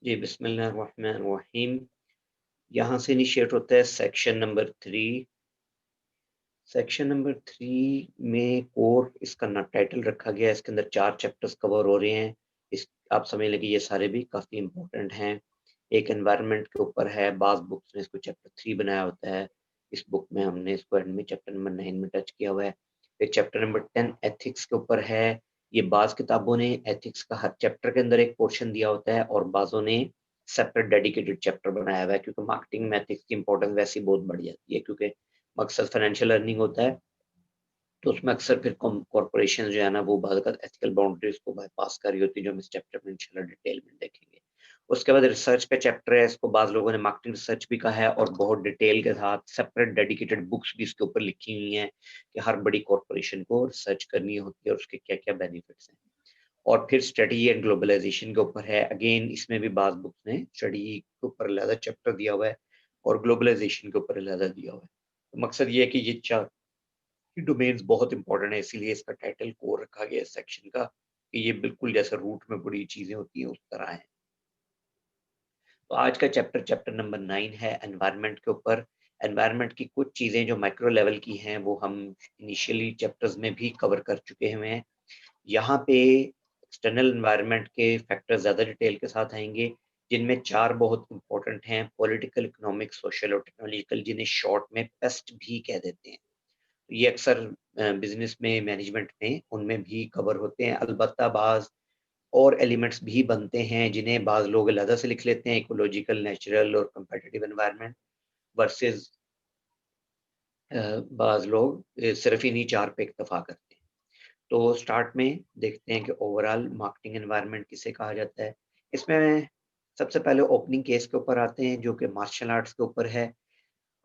जी, बिस्मिल्लाहिर्रहमानिर्रहीम। यहाँ से इनिशिएट होता है सेक्शन नंबर 3। सेक्शन नंबर 3 में कोर इसका ना टाइटल रखा गया है, इसके अंदर 4 चैप्टर्स कवर हो रहे हैं। इस आप समझ लें कि ये सारे भी काफ़ी इम्पोर्टेंट हैं। एक एनवायरनमेंट के ऊपर है, बाज़ बुक्स ने इसको चैप्टर 3 बनाया होता है। इस बुक में हमने इसको एंड में चैप्टर नंबर 9 में टच किया हुआ है। फिर चैप्टर नंबर 10 एथिक्स के ऊपर है। ये बाज़ किताबों ने एथिक्स का हर चैप्टर के अंदर एक पोर्शन दिया होता है और बाज़ों ने सेपरेट डेडिकेटेड चैप्टर बनाया हुआ है, क्योंकि मार्केटिंग में एथिक्स की इम्पोर्टेंस वैसे ही बहुत बढ़ जाती है, क्योंकि मकसद फाइनेंशियल अर्निंग होता है। तो उसमें अक्सर फिर कॉर्पोरेशन जो है ना, वो बहुत ज़्यादा एथिकल बाउंड्रीज को बाईपास कर रही होती है, जो हम इस चैप्टर में इंशाल्लाह डिटेल में देखेंगे। उसके बाद रिसर्च का चैप्टर है, इसको बाज़ लोगों ने मार्केटिंग रिसर्च भी कहा है और बहुत डिटेल के साथ सेपरेट डेडिकेटेड बुक्स भी इसके ऊपर लिखी हुई हैं कि हर बड़ी कॉर्पोरेशन को रिसर्च करनी होती है और उसके क्या-क्या बेनिफिट्स हैं। और फिर स्ट्रेटजी एंड ग्लोबलाइजेशन के ऊपर है, अगेन इसमें भी बाज़ बुक्स ने स्ट्रेटजी के ऊपर अलग चैप्टर दिया हुआ है और ग्लोबलाइजेशन के ऊपर अलग दिया हुआ है। तो मकसद ये है कि ये 4 डोमेन्स बहुत इंपॉर्टेंट है, इसीलिए इसका टाइटल कोर रखा गया है सेक्शन का, कि ये बिल्कुल जैसे रूट में बड़ी चीजें होती हैं उस तरह है। तो आज का चैप्टर चैप्टर नंबर 9 है एनवायरनमेंट के ऊपर। एनवायरनमेंट की कुछ चीजें जो माइक्रो लेवल की हैं वो हम इनिशियली चैप्टर्स में भी कवर कर चुके हुए हैं। यहाँ पे एक्सटर्नल एनवायरनमेंट के फैक्टर ज़्यादा डिटेल के साथ आएँगे, जिनमें 4 बहुत इम्पोर्टेंट हैं, पॉलिटिकल, इकोनॉमिक, सोशल और टेक्नोलॉजिकल, जिन्हें शॉर्ट में पेस्ट भी कह देते हैं। ये अक्सर बिज़नेस में, मैनेजमेंट में, उनमें भी कवर होते हैं। अलबत्ता बाज़ और एलिमेंट्स भी बनते हैं, जिन्हें बाज़ लोग अलहदा से लिख लेते हैं, इकोलॉजिकल, नेचुरल और कम्पेटिटिव एनवायरनमेंट वर्सेस बाज़ लोग सिर्फ़ इन्हीं 4 पे इक्तफ़ा करते हैं। तो स्टार्ट में देखते हैं कि ओवरऑल मार्केटिंग एनवायरनमेंट किसे कहा जाता है। इसमें सबसे पहले ओपनिंग केस के ऊपर आते हैं, जो कि मार्शल आर्ट्स के ऊपर है।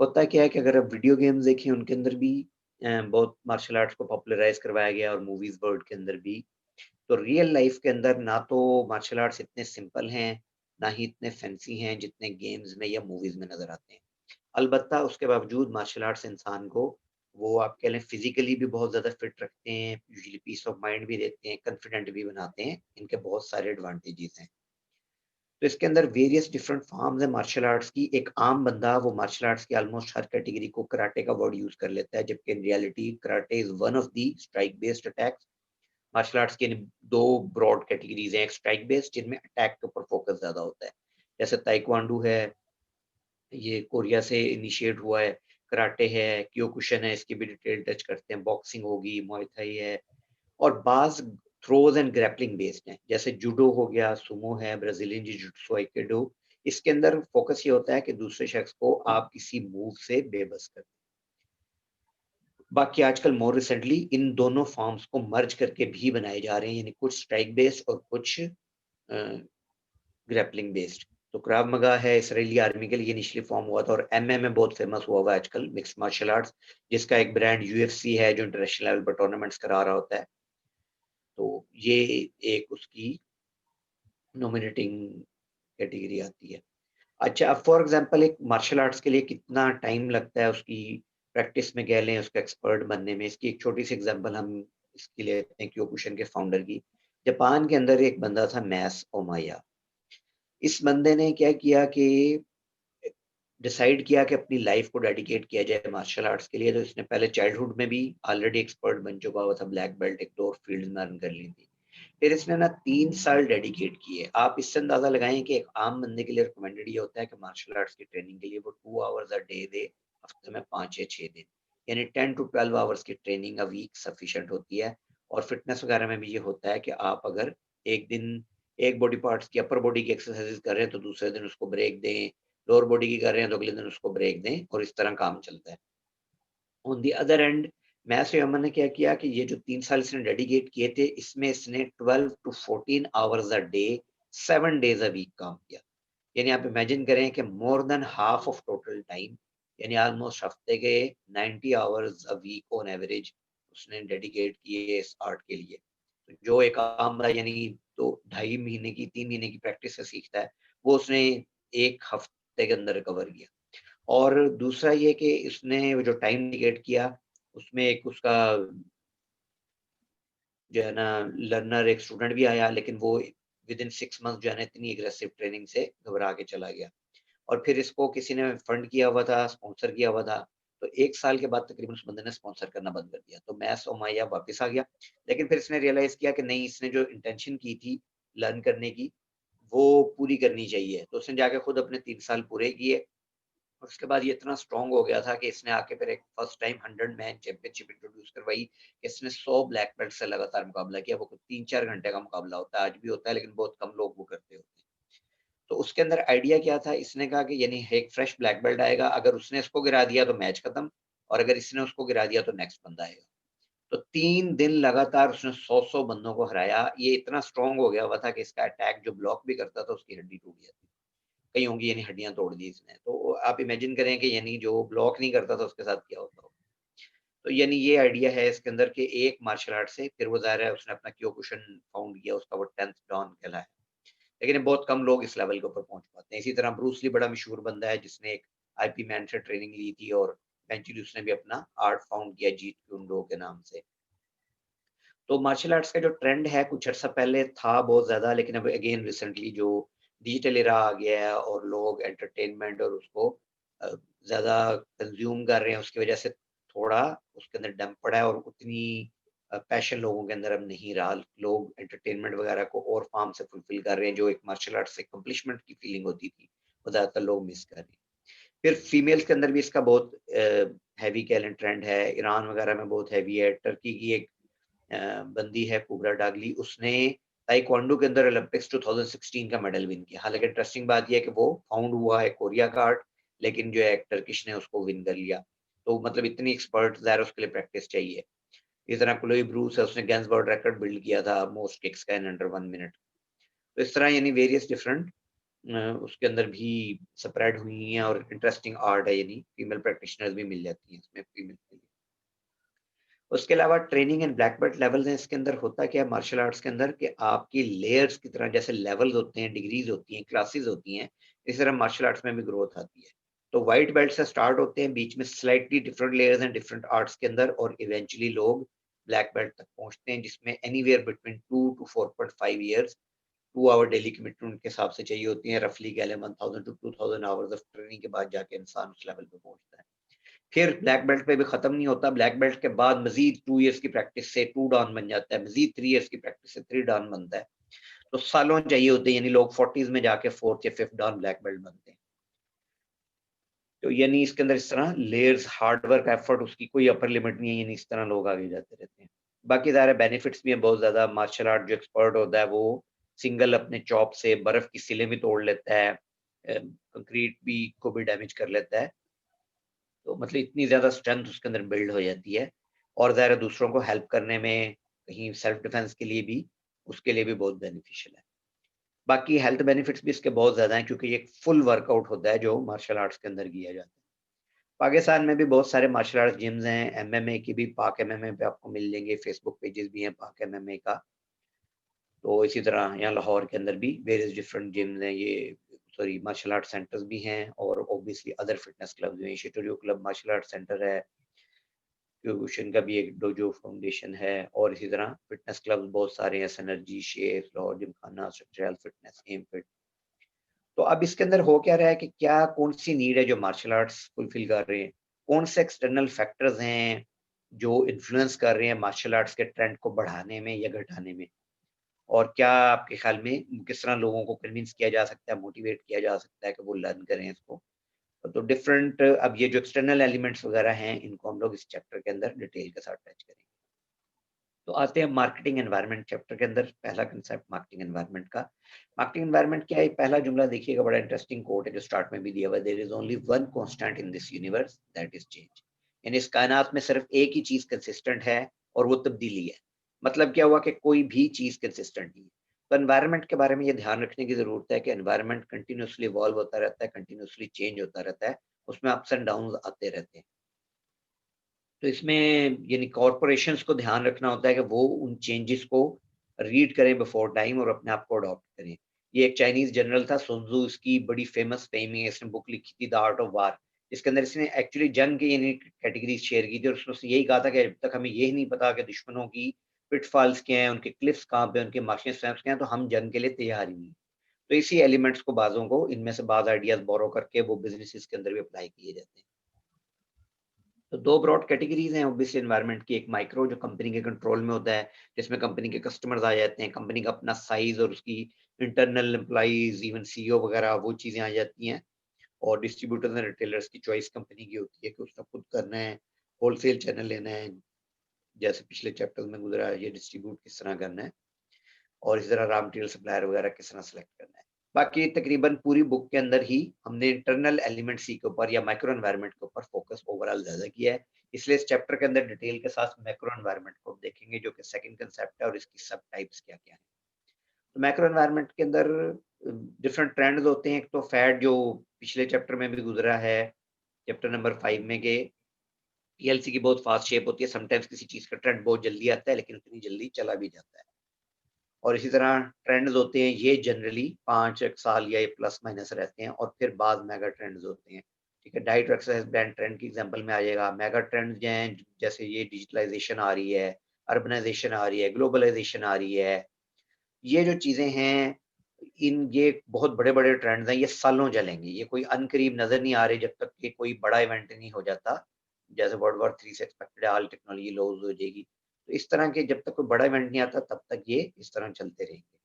होता क्या है कि अगर आप वीडियो गेम्स देखें, उनके अंदर भी बहुत मार्शल आर्ट्स को पॉपुलराइज़ करवाया गया और मूवीज़ वर्ल्ड के अंदर भी। तो रियल लाइफ़ के अंदर ना तो मार्शल आर्ट्स इतने सिंपल हैं, ना ही इतने फैंसी हैं जितने गेम्स में या मूवीज़ में नज़र आते हैं। अलबत्ता उसके बावजूद मार्शल आर्ट्स इंसान को, वो आप कह लें, फिज़िकली भी बहुत ज़्यादा फिट रखते हैं, यूजुअली पीस ऑफ माइंड भी देते हैं, कॉन्फिडेंट भी बनाते हैं। इनके बहुत सारे एडवांटेजेस हैं। तो इसके अंदर वेरियस डिफरेंट फॉर्म्स हैं मार्शल आर्ट्स की। एक आम बंदा वो मार्शल आर्ट्स की ऑलमोस्ट हर कैटेगरी को कराटे का वर्ड यूज़ कर लेता है, जबकि in reality karate is one of the strike based attacks. Martial arts की 2 ब्रॉड कैटेगरीज़ हैं, एक स्ट्राइक बेस्ड जिनमें अटैक के ऊपर फोकस ज़्यादा होता है। जैसे ताइक्वांडो है, ये कोरिया से इनिशिएट हुआ है, कराटे है, क्योकुशिन है, इसकी भी डिटेल टच करते हैं, बॉक्सिंग होगी, मुay थाई है और बाज़ थ्रोज़ एंड ग्रैपलिंग बेस्ड हैं, जैसे जूडो हो गया, सुमो है, ब्राज़ीलियन जिजित्सु, आइकिडो। इसके अंदर फ़ोकस ये होता है कि दूसरे शख्स को आप किसी मूव से बेबस कर दें। बाकी आजकल मोर रिसेंटली इन दोनों फ़ॉर्म्स को मर्ज करके भी बनाए जा रहे हैं, यानी कुछ स्ट्राइक बेस्ड और कुछ ग्रैपलिंग बेस्ड। तो क्राव मगा है, इसराइली आर्मी के लिए इनिशियली फॉर्म हुआ था और एमएमए बहुत फेमस हुआ हुआ है आजकल, मिक्स्ड मार्शल आर्ट्स, जिसका एक ब्रांड यूएफसी है जो इंटरनेशनल लेवल पर टूर्नामेंट्स करा रहा होता है। तो ये एक उसकी नॉमिनेटिंग कैटेगरी आती है। अच्छा, अब फॉर एग्ज़ाम्पल एक मार्शल आर्ट्स के लिए कितना टाइम लगता है उसकी प्रैक्टिस में कह लें, उसका एक्सपर्ट बनने में, इसकी एक छोटी-सी एग्ज़ाम्पल हम इसकी लेते हैं क्योकुशिन के फाउंडर की। जापान के अंदर एक बंदा था मैस ओमाया। इस बंदे ने क्या किया कि डिसाइड किया कि अपनी लाइफ़ को डेडिकेट किया जाए मार्शल आर्ट्स के लिए, तो इसने पहले चाइल्डहुड में भी ऑलरेडी एक्सपर्ट बन चुका हुआ था, ब्लैक बेल्ट 1-2 और फील्ड्स में अर्न कर ली थी। फिर इसने ना 3 साल डेडिकेट किए। आप इससे अंदाज़ा लगाएँ कि एक आम बंदे के लिए रिकमेंडेड ये होता है कि मार्शल आर्ट्स की ट्रेनिंग के लिए वो 2 आवर्स अ डे दे, हफ्ते में 5 या 6 दिन। यानी 10 टू 12 आवर्स की ट्रेनिंग अ वीक सफिशिएंट होती है। और फिटनेस वगैरह में भी ये होता है कि आप अगर एक दिन एक बॉडी पार्ट्स की, अपर बॉडी की एक्सरसाइज़ कर रहे हैं, तो दूसरे दिन उसको ब्रेक दें, लोअर बॉडी की कर रहे हैं, तो अगले दिन उसको ब्रेक दें और इस तरह काम चलता है। On the other and mess Yemen ने क्या किया कि ये जो 3 साल इसने डेडिकेट किए थे, इसमें इसने 12 to 14 hours a day, 7 days a week काम किया। यानी आप इमेजिन करें कि more than half of total time, यानी ऑलमोस्ट हफ्ते के 90 hours a week on average उसने डेडिकेट किए इस आर्ट के लिए। तो जो एक आम बंदा यानी तो ढाई महीने की, 3 महीने की प्रैक्टिस से सीखता है, वो उसने 1 हफ्ते के अंदर कवर किया। और दूसरा ये कि इसने वो जो टाइम डेडिकेट किया, उसमें एक उसका जो है ना लर्नर, एक स्टूडेंट भी आया, लेकिन वो विद इन 6 मंथ जो है ना इतनी एग्रेसिव ट्रेनिंग से घबरा के चला गया। और फिर इसको किसी ने फंड किया हुआ था, स्पॉन्सर किया हुआ था, तो 1 साल के बाद तकरीबन उस बंदे ने स्पॉन्सर करना बंद कर दिया। तो मैथ्स और माया वापस आ गया। लेकिन फिर इसने रियलाइज़ किया कि नहीं, इसने जो इंटेंशन की थी लर्न करने की, वो पूरी करनी चाहिए। तो उसने जाके खुद अपने 3 साल पूरे किए। और उसके बाद ये इतना स्ट्रॉन्ग हो गया था कि इसने आके फिर एक first time 100 man championship introduce करवाई। इसने 100 ब्लैक बेल्ट से लगातार मुकाबला किया। वो 3-4 घंटे का मुकाबला होता है, आज भी होता है, लेकिन बहुत कम लोग वो करते होते हैं। तो उसके अंदर आइडिया क्या था, इसने कहा कि यानी एक फ्रेश ब्लैक बेल्ट आएगा, अगर उसने इसको गिरा दिया तो मैच खत्म, और अगर इसने उसको गिरा दिया तो नेक्स्ट बंदा आएगा। तो 3 दिन लगातार उसने 100-100 बंदों को हराया। ये इतना स्ट्रॉन्ग हो गया हुआ था कि इसका अटैक जो ब्लॉक भी करता था, उसकी हड्डी टूट जाती। कईयों की यानी हड्डियाँ तोड़ दी इसने। तो आप इमेजिन करें कि यानी जो ब्लॉक नहीं करता था उसके साथ क्या होता होगा। तो यानी ये आइडिया है इसके अंदर कि एक मार्शल आर्ट से फिर वो ज़ाहिर है उसने अपना क्योकुशिन फाउंड किया, उसका वो 10th डॉन कहलाया। लेकिन ये बहुत कम लोग इस लेवल के ऊपर पहुँच पाते हैं। इसी तरह ब्रूस ली बड़ा मशहूर बंदा है जिसने एक आईपी मैन से ट्रेनिंग ली थी और इवेंचुअली उसने भी अपना आर्ट फाउंड किया जीत कुन डो के नाम से। तो मार्शल आर्ट्स का जो ट्रेंड है कुछ अर्सा पहले था बहुत ज़्यादा, लेकिन अब अगेन रिसेंटली जो डिजिटल एरा आ गया है और लोग एंटरटेनमेंट और उसको अ, ज़्यादा कंज़्यूम कर रहे हैं, उसकी वज़ह से थोड़ा उसके अंदर डंप पड़ा है और उतनी पैशन लोगों के अंदर अब नहीं रहा। लोग एंटरटेनमेंट वग़ैरह को और फ़ॉर्म से फुलफ़िल कर रहे हैं, जो एक मार्शल आर्ट्स से अकम्प्लिशमेंट की फीलिंग होती थी, वो ज़्यादातर लोग मिस कर रहे हैं। फिर फीमेल्स के अंदर भी इसका बहुत हेवी टैलेंट ट्रेंड है, ईरान वग़ैरह में बहुत हेवी है। टर्की की एक बंदी है कुबरा डागली, उसने ताइक्वांडो के अंदर ओलंपिक्स 2016 का मेडल विन किया। हालाँकि इंटरेस्टिंग बात ये है कि वो फाउंड हुआ है कोरिया का आर्ट, लेकिन जो है एक टर्किश ने उसको विन कर लिया। तो मतलब इतनी एक्सपर्ट ज़ाहिर है उसके लिए प्रैक्टिस चाहिए। इस तरह क्लोई ब्रूस है, उसने गिनेस वर्ल्ड रिकॉर्ड बिल्ड किया था मोस्ट किक्स का इन अंडर 1 मिनट। तो इस तरह यानी वेरियस डिफरेंट उसके अंदर भी स्प्रेड हुई हैं और इंटरेस्टिंग आर्ट है, यानी फीमेल प्रैक्टिशनर्स भी मिल जाती हैं इसमें फीमेल के लिए। उसके अलावा training and black belt levels हैं इसके अंदर। होता क्या है मार्शल आर्ट्स के अंदर कि आपकी लेयर्स की तरह जैसे लेवल्स होते हैं, डिग्रीज होती हैं, क्लासेस होती हैं, इस तरह मार्शल आर्ट्स में भी ग्रोथ आती है। तो व्हाइट बेल्ट से स्टार्ट होते हैं, बीच में स्लाइटली डिफरेंट लेयर्स हैं डिफरेंट आर्ट्स के अंदर, और इवेंचुअली लोग ब्लैक बेल्ट तक पहुंचते हैं, जिसमें anywhere between 2 to 4.5 years 2 hour daily commitment के हिसाब से चाहिए होती है। रफली कह लें 1000 टू 2000 आवर्स ऑफ ट्रेनिंग के बाद जाके इंसान उस लेवल पे पहुंचता है। फिर ब्लैक बेल्ट पे भी खत्म नहीं होता, ब्लैक बेल्ट के बाद मज़ीद 2 इयर्स की प्रैक्टिस से 2 डॉन बन जाता है, मज़ीद 3 इयर्स की प्रैक्टिस से 3 डॉन बनता है। तो सालों चाहिए होते हैं, यानी लोग 40s में जाके 4th या 5th डॉन ब्लैक बेल्ट बनते हैं। तो यानी इसके अंदर इस तरह लेयर्स, हार्ड वर्क, एफर्ट, उसकी कोई अपर लिमिट नहीं है, यानी इस तरह लोग आगे जाते रहते हैं। बाकी ज़ाहिर है बेनिफिट्स भी हैं बहुत ज़्यादा। मार्शल आर्ट जो एक्सपर्ट होता है वो सिंगल अपने चॉप से बर्फ की सिलें भी तोड़ लेता है, कंक्रीट भी को भी डैमेज कर लेता है। तो मतलब इतनी ज़्यादा स्ट्रेंथ उसके अंदर बिल्ड हो जाती है, और ज़ाहिर है दूसरों को हेल्प करने में, कहीं सेल्फ डिफेंस के लिए भी, उसके लिए भी बहुत बेनिफिशियल है। बाकी हेल्थ बेनिफिट्स भी इसके बहुत ज़्यादा हैं, क्योंकि ये एक फुल वर्कआउट होता है जो मार्शल आर्ट्स के अंदर किया जाता है। पाकिस्तान में भी बहुत सारे मार्शल आर्ट्स जिम्स हैं, एमएमए की भी, पाक एमएमए पे आपको मिल जाएँगे, फेसबुक पेजेस भी हैं पाक एमएमए का। तो इसी तरह यहाँ लाहौर के अंदर भी वेरियस डिफरेंट जिम्स हैं, ये सॉरी मार्शल आर्ट सेंटर्स भी हैं, और ऑब्वियसली अदर फिटनेस क्लब्स भी हैं। शिटोरियो क्लब मार्शल आर्ट सेंटर है, क्यूशन का भी एक डोजो फाउंडेशन है, और इसी तरह फिटनेस क्लब्स बहुत सारे हैं, synergy, chef, Lahore Gymkhana, structural fitness, am fit. तो अब इसके अंदर हो क्या रहा है कि क्या कौन-सी नीड है जो मार्शल आर्ट्स फुलफिल कर रहे हैं? कौन से एक्सटर्नल फैक्टर्स हैं जो इन्फ्लुएंस कर रहे हैं मार्शल आर्ट्स के ट्रेंड को बढ़ाने में या घटाने में? और क्या आपके ख्याल में किस तरह लोगों को कन्विंस किया जा सकता है, मोटिवेट किया जा सकता है कि वो लर्न करें इसको? तो डिफरेंट अब ये जो एक्सटर्नल एलिमेंट्स वगैरह हैं, इनको हम लोग इस चैप्टर के अंदर डिटेल के साथ टच करेंगे। तो आते हैं मार्केटिंग एनवायरनमेंट चैप्टर के अंदर। पहला कांसेप्ट मार्केटिंग एनवायरनमेंट का। मार्केटिंग एनवायरनमेंट क्या है? पहला जुमला देखिएगा, बड़ा इंटरेस्टिंग कोट है जो स्टार्ट में भी दिया हुआ है, there is only one constant in this universe that is change. यानी इस कायनात में सिर्फ एक ही चीज कंसिस्टेंट है, और वो तब्दीली है। मतलब क्या हुआ कि कोई भी चीज कंसिस्टेंट नहीं है। तो एनवायरनमेंट के बारे में ये ध्यान रखने की जरूरत है कि एनवायरनमेंट कंटिन्यूअसली इवॉल्व होता रहता है, कंटिन्यूअसली चेंज होता रहता है, उसमें अप्स एंड डाउन आते रहते हैं। तो इसमें यानी कॉर्पोरेशंस को ध्यान रखना होता है कि वो उन चेंजेस को रीड करें बिफोर टाइम और अपने आप को अडॉप्ट करें। ये एक चाइनीज़ जनरल था सुन त्ज़ू, इसकी बड़ी फेमस फेमी है, इसने बुक लिखी थी द आर्ट ऑफ वार। इसके अंदर इसने एक्चुअली जंग की यानी कैटेगरीज़ शेयर की थी, और उसमें उसने यही कहा था कि जब तक हमें यही नहीं पता कि दुश्मनों की पिटफॉल्स क्या हैं, उनके क्लिफ्स कहाँ पे, उनके मार्जिन स्ट्रेंथ्स क्या हैं, तो हम जंग के लिए तैयार ही नहीं। तो इसी एलिमेंट्स को बाज़ों को इनमें से बाज़ आइडियाज़ बोरो करके वो बिज़नेसेस के अंदर भी अप्लाई किए जाते हैं। तो 2 ब्रॉड कैटेगरीज़ हैं ऑब्वियसली एनवायरनमेंट की, एक माइक्रो जो कंपनी के कंट्रोल में होता है, जिसमें कंपनी के कस्टमर्स आ जाते हैं, कंपनी का अपना साइज़ और उसकी इंटरनल एम्प्लॉइज़, इवन सीईओ वगैरह वो चीज़ें आ जाती हैं। और डिस्ट्रीब्यूटर्स एंड रिटेलर्स की चॉइस कंपनी की होती है कि उसने खुद करना है, होलसेल चैनल लेना है, जैसे पिछले चैप्टर में गुजरा है, ये डिस्ट्रीब्यूट किस तरह करना है और इसी तरह रॉ मटेरियल सप्लायर वगैरह किस तरह सेलेक्ट करना है। बाकी तकरीबन पूरी बुक के अंदर ही हमने इंटरनल एलिमेंट सी के ऊपर या माइक्रो एनवायरनमेंट के ऊपर फोकस ओवरऑल ज़्यादा किया है। इसलिए इस चैप्टर के अंदर डिटेल के साथ मैक्रो एनवायरनमेंट को देखेंगे जो कि सेकंड कांसेप्ट है और इसकी सब टाइप्स क्या-क्या हैं। तो मैक्रो एनवायरनमेंट के अंदर डिफरेंट ट्रेंड्स होते हैं। एक तो फैड जो पिछले चैप्टर में भी गुजरा है, चैप्टर नंबर 5 में के पीएलसी की बहुत फास्ट शेप होती है। समटाइम्स किसी चीज़ का ट्रेंड बहुत जल्दी आता है, लेकिन उतनी जल्दी चला भी जाता है। और इसी तरह ट्रेंड्स होते हैं, ये जनरली 5 एक साल या प्लस माइनस रहते हैं और फिर बाद मेगा ट्रेंड्स होते हैं। ठीक है, डाइट और एक्सरसाइज ब्रांड ट्रेंड की एग्जांपल में आ जाएगा। मेगा ट्रेंड्स जो हैं, जैसे ये डिजिटलाइजेशन आ रही है, अर्बनाइजेशन आ रही है, ग्लोबलाइजेशन आ रही है। ये जो चीज़ें हैं, ये बहुत बड़े-बड़े ट्रेंड्स हैं, ये सालों चलेंगे। ये कोई अनकरीब नज़र नहीं आ रहे जब तक कि कोई बड़ा इवेंट नहीं हो जाता। जैसे वर्ल्ड वॉर 3 से एक्सपेक्टेड है, ऑल टेक्नोलॉजी लॉस हो जाएगी। तो इस तरह के जब तक कोई बड़ा इवेंट नहीं आता तब तक ये इस तरह चलते रहेंगे।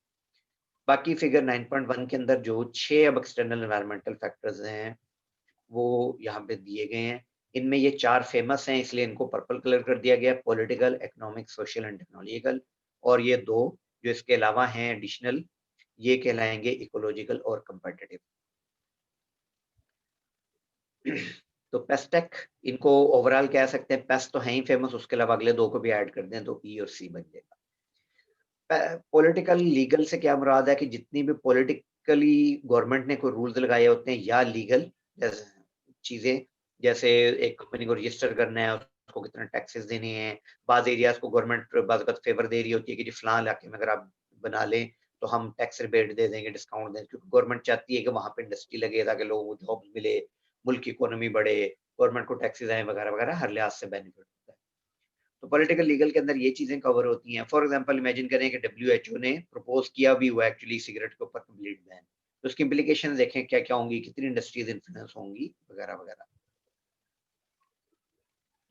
बाकी फिगर 9.1 के अंदर जो 6 अब एक्सटर्नल एनवायरमेंटल फैक्टर्स हैं, वो यहाँ पे दिए गए हैं। इनमें ये 4 फेमस हैं, इसलिए इनको पर्पल कलर कर दिया गया है, political, economic, social and technological. और ये 2 जो इसके अलावा हैं एडिशनल, ये कहलाएँगे इकोलॉजिकल और कम्पेटिटिव। तो पेस्टेक इनको ओवरऑल कह सकते हैं, पेस्ट तो है ही फेमस, उसके अलावा अगले 2 को भी ऐड कर दें तो ई और सी बन जाएगा। पॉलिटिकल लीगल से क्या मुराद है कि जितनी भी पॉलिटिकली गवर्नमेंट ने कोई रूल्स लगाए होते हैं या लीगल जैसे चीजें, जैसे एक कंपनी को रजिस्टर करना है, उसको कितना टैक्सेस देने हैं। बाज़ एरियाज़ को गवर्नमेंट बाज़ वक़्त फेवर दे रही होती है कि जी फलां इलाके में अगर आप बना लें, तो हम टैक्स रिबेट दे देंगे, डिस्काउंट देंगे, क्योंकि गवर्नमेंट चाहती है कि वहाँ पे इंडस्ट्री लगे ताकि लोगों को जॉब्स मिले, मुल्क की इकोनॉमी बढ़े, गवर्नमेंट को टैक्सेस आएँ वगैरह-वगैरह, हर लिहाज से बेनिफिट होता है। तो पॉलिटिकल लीगल के अंदर ये चीज़ें कवर होती हैं। फॉर एग्ज़ाम्पल इमेजिन करें कि डब्ल्यूएचओ ने प्रपोज़ किया भी हुआ एक्चुअली सिगरेट के ऊपर कंप्लीट बैन। तो उसकी इम्प्लीकेशंस देखें क्या-क्या होंगी, कितनी इंडस्ट्रीज़ इन्फ्लुएंस होंगी वगैरह-वगैरह।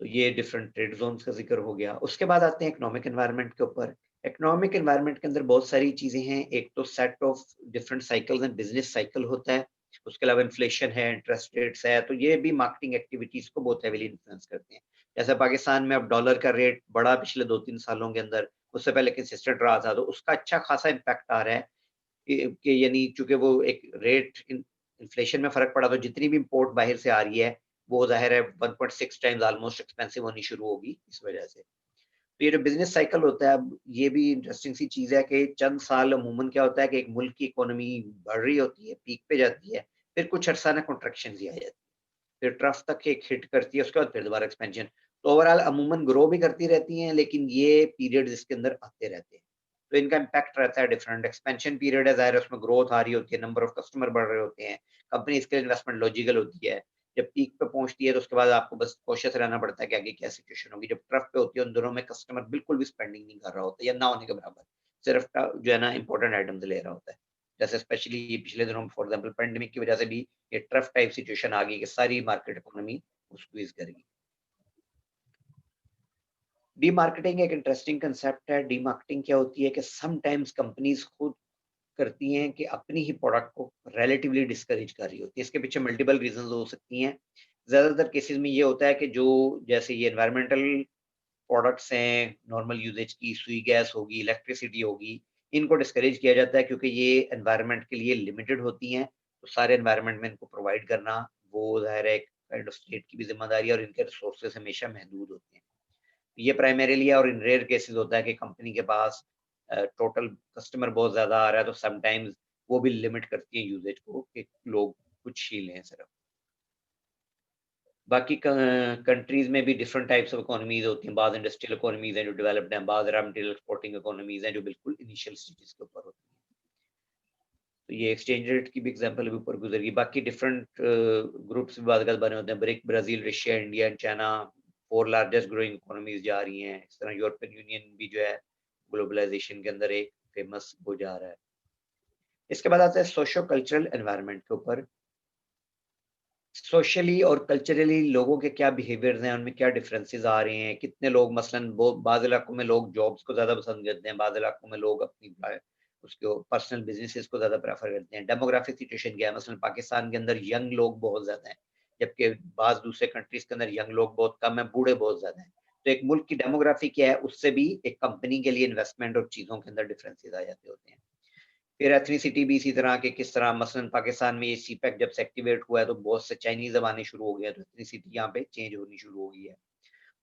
तो ये डिफरेंट ट्रेड ज़ोन्स का ज़िक्र हो गया। उसके बाद आते हैं इकोनॉमिक एनवायरनमेंट के ऊपर। इकोनॉमिक एनवायरनमेंट के अंदर बहुत सारी चीज़ें हैं। एक तो set of different cycles and business cycle होता है। उसके अलावा इन्फ्लेशन है, इंटरेस्ट रेट्स है, तो ये भी मार्केटिंग एक्टिविटीज़ को बहुत हेवीली इन्फ्लुएंस करते हैं। जैसे पाकिस्तान में अब डॉलर का रेट बढ़ा पिछले 2-3 सालों के अंदर, उससे पहले कंसिस्टेंट रहा था, तो उसका अच्छा खासा इम्पैक्ट आ रहा है कि यानी चूँकि वो एक रेट इन्फ्लेशन में फ़र्क पड़ा, तो जितनी भी इम्पोर्ट बाहर से आ रही है, वो ज़ाहिर है 1.6 टाइम्स ऑलमोस्ट एक्सपेंसिव होनी शुरू होगी इस वजह से। तो ये जो बिज़नेस साइकिल होता है, अब ये भी इंटरेस्टिंग सी चीज़ है कि चंद साल अमूमन क्या होता है कि एक मुल्क की इकोनॉमी बढ़ रही होती है, पीक पे जाती है, फिर कुछ अरसा ना कॉन्ट्रैक्शन सी आ जाती है। फिर ट्रफ तक एक हिट करती है, उसके बाद फिर दोबारा एक्सपेंशन। तो ओवरऑल अमूमन ग्रो भी करती रहती हैं, लेकिन ये पीरियड्स इसके अंदर आते रहते हैं। तो इनका इम्पैक्ट रहता है डिफरेंट। एक्सपेंशन पीरियड है, ज़ाहिर है उसमें ग्रोथ आ रही होती है, नंबर ऑफ कस्टमर बढ़ रहे होते हैं, कंपनी इसके लिए इन्वेस्टमेंट लॉजिकल होती है। जब पीक पे पहुँचती है तो उसके बाद आपको बस कॉशियस रहना पड़ता है कि आगे क्या सिचुएशन होगी। जब ट्रफ पे होती है, उन दिनों में कस्टमर बिल्कुल भी स्पेंडिंग नहीं कर रहा होता या ना होने के बराबर। सिर्फ जो है ना इम्पोर्टेंट आइटम्स ले रहा होता है। जैसे स्पेशली पिछले दिनों में फॉर एग्जांपल पैंडेमिक की वजह से भी ये ट्रफ टाइप सिचुएशन आ गई कि सारी मार्केट इकोनॉमी को स्क्वीज़ कर गई। डीमार्केटिंग एक इंटरेस्टिंग कांसेप्ट है। डीमार्केटिंग क्या होती है कि समटाइम्स कंपनीज़ खुद करती हैं कि अपनी ही प्रोडक्ट को रिलेटिवली डिस्करेज कर रही होती है। इसके पीछे मल्टीपल रीज़न्स हो सकती हैं। ज़्यादातर केसेज़ में ये होता है कि जो जैसे ये एनवायरमेंटल प्रोडक्ट्स हैं, नॉर्मल यूसेज की सुई गैस होगी, इलेक्ट्रिसिटी होगी, इनको डिस्करेज किया जाता है क्योंकि ये एनवायरनमेंट के लिए लिमिटेड होती हैं। तो सारे एनवायरनमेंट में इनको प्रोवाइड करना, वो ज़ाहिर है एक काइंड ऑफ स्टेट की भी ज़िम्मेदारी है और इनके रिसोर्सेज़ हमेशा महदूद होते हैं। ये प्राइमरीली और इन रेयर केसेस होता है कि कंपनी के पास टोटल कस्टमर बहुत ज़्यादा आ रहा है, तो समटाइम्स वो भी लिमिट करती है यूसेज को कि लोग कुछ ही लें सिर्फ। बाकी कंट्रीज़ में भी डिफरेंट टाइप्स ऑफ इकोनॉमीज़ होती हैं। बाज़ इंडस्ट्रियल इकोनॉमीज़ हैं जो डेवलप्ड हैं, बाज़ रॉ मटेरियल एक्सपोर्टिंग इकोनॉमीज़ हैं जो बिल्कुल इनिशियल स्टेजेस के ऊपर होती हैं। तो ये एक्सचेंज रेट की भी एग्जांपल अभी ऊपर गुज़री। बाकी डिफरेंट ग्रुप्स भी बाद बने होते हैं। Brick, Brazil, Russia, India and China 4 largest growing economies जा रही हैं। इस तरह यूरोपियन यूनियन भी जो है ग्लोबलाइजेशन के अंदर एक फेमस हो जा रहा है। इसके बाद आता है सोशो कल्चरल एनवायरनमेंट के ऊपर। सोशली और कल्चरली लोगों के क्या बिहेवियर्स हैं, उनमें क्या डिफरेंसेस आ रहे हैं, कितने लोग मसलन बाज़ इलाकों में लोग जॉब्स को ज़्यादा पसंद करते हैं, बाज़ इलाकों में लोग अपनी उसको पर्सनल बिजनेसेस को ज़्यादा प्रेफर करते हैं। डेमोग्राफिक सिचुएशन क्या है, मसलन पाकिस्तान के अंदर यंग लोग बहुत ज़्यादा हैं, जबकि बाज़ दूसरे कंट्रीज़ के अंदर यंग लोग बहुत कम हैं, बूढ़े बहुत ज़्यादा हैं। तो एक मुल्क की डेमोग्राफी क्या है, उससे भी एक कंपनी के लिए इन्वेस्टमेंट और चीज़ों के अंदर डिफरेंसेस आ जाते होते हैं। फिर एथनिसिटी भी इसी तरह के किस तरह मसलन पाकिस्तान में ये सीपैक जब से एक्टिवेट हुआ है तो बहुत से चाइनीज अब आने शुरू हो गए हैं, तो एथनिसिटी यहाँ पे चेंज होनी शुरू हो गई है।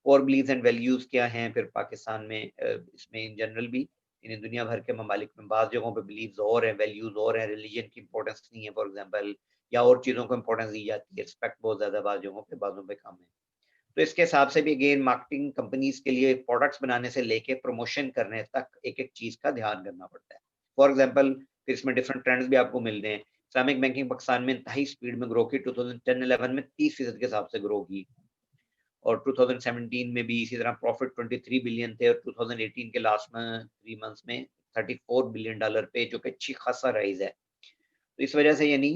और बिलीव्स एंड वैल्यूज क्या हैं फिर पाकिस्तान में, इसमें इन जनरल भी इन दुनिया भर के ममालिक में बाज़ जगहों पे बिलीव्स और हैं, वैल्यूज और हैं, रिलीजन की इंपॉर्टेंस नहीं है फॉर एग्जांपल, या और चीज़ों को इंपॉर्टेंस दी जाती है, रिस्पेक्ट बहुत ज़्यादा बाज़ जगहों पे, बाज़ों पे कम है। तो इसके हिसाब से भी अगेन मार्केटिंग कंपनीज के लिए प्रोडक्ट्स बनाने से लेके प्रमोशन करने तक एक-एक चीज़ का ध्यान करना पड़ता है। फॉर एग्जांपल फिर इसमें डिफरेंट ट्रेंड्स भी आपको मिल रहे हैं। इस्लामिक बैंकिंग पाकिस्तान में इंतहाई स्पीड में ग्रो की, 2010-11 में 30% के हिसाब से ग्रो की और 2017 में भी इसी तरह प्रॉफिट 23 बिलियन थे और 2018 के लास्ट में 3 मंथ्स में $34 बिलियन पे, जो कि अच्छी खासा राइज़ है। तो इस वजह से यानी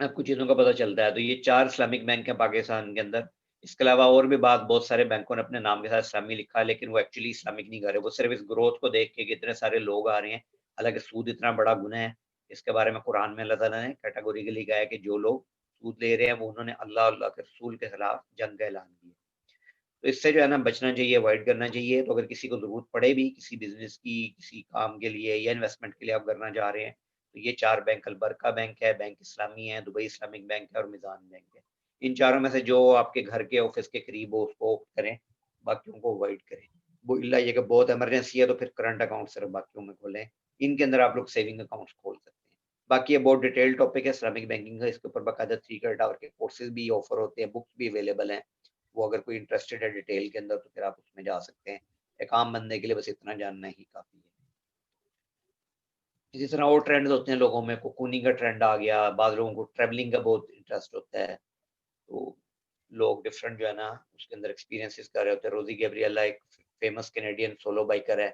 आपको चीज़ों का पता चलता है। तो ये 4 इस्लामिक बैंक हैं पाकिस्तान के अंदर। इसके अलावा और भी बहुत सारे बैंकों ने अपने नाम के साथ इस्लामी लिखा है, लेकिन वो एक्चुअली इस्लामिक नहीं कर रहे। वो सिर्फ़ इस ग्रोथ को देख के कि इतने सारे लोग आ रहे हैं, हालाँकि सूद इतना बड़ा गुनाह है। इसके बारे में कुरान में अल्लाह ताला ने कैटेगोरिकली कहा है कि जो लोग सूद ले रहे हैं, वो उन्होंने अल्लाह और अल्लाह के रसूल के खिलाफ जंग का ऐलान किया। तो इससे जो है ना बचना चाहिए, अवॉइड करना चाहिए। तो अगर किसी को ज़रूरत पड़े भी किसी बिज़नेस की, किसी काम के लिए या इन्वेस्टमेंट के लिए आप करना चाह रहे हैं, तो ये 4 बैंक अलबरका बैंक है, बैंक इस्लामी है, दुबई इस्लामिक बैंक है और मिज़ान बैंक है। इन चारों में से जो आपके घर के ऑफ़िस के करीब हो उसको करें, बाकियों को अवॉइड करें। वो इल्ला ये कि बहुत इमरजेंसी है तो फिर करंट अकाउंट सिर्फ़ बाकियों में खोलें। इनके अंदर आप लोग सेविंग अकाउंट्स खोल सकते हैं। बाकी ये बहुत डिटेल्ड टॉपिक है इस्लामिक बैंकिंग का, इसके ऊपर बाकायदा 3 क्रेडिट आवर के कोर्सेज़ भी ऑफ़र होते हैं, बुक्स भी अवेलेबल हैं। वो अगर कोई इंटरेस्टेड है डिटेल के अंदर तो फिर आप उसमें जा सकते हैं। एक आम बंदे के लिए बस इतना जानना ही काफ़ी है। इसी तरह और ट्रेंड्स होते हैं लोगों में, कुकूनिंग का ट्रेंड आ गया, बाद लोगों को ट्रैवलिंग का बहुत इंटरेस्ट होता है, तो लोग डिफरेंट जो है ना उसके अंदर एक्सपीरियंसेस कर रहे होते हैं। रोज़ी गैब्रिएला एक फेमस कैनेडियन सोलो बाइकर है,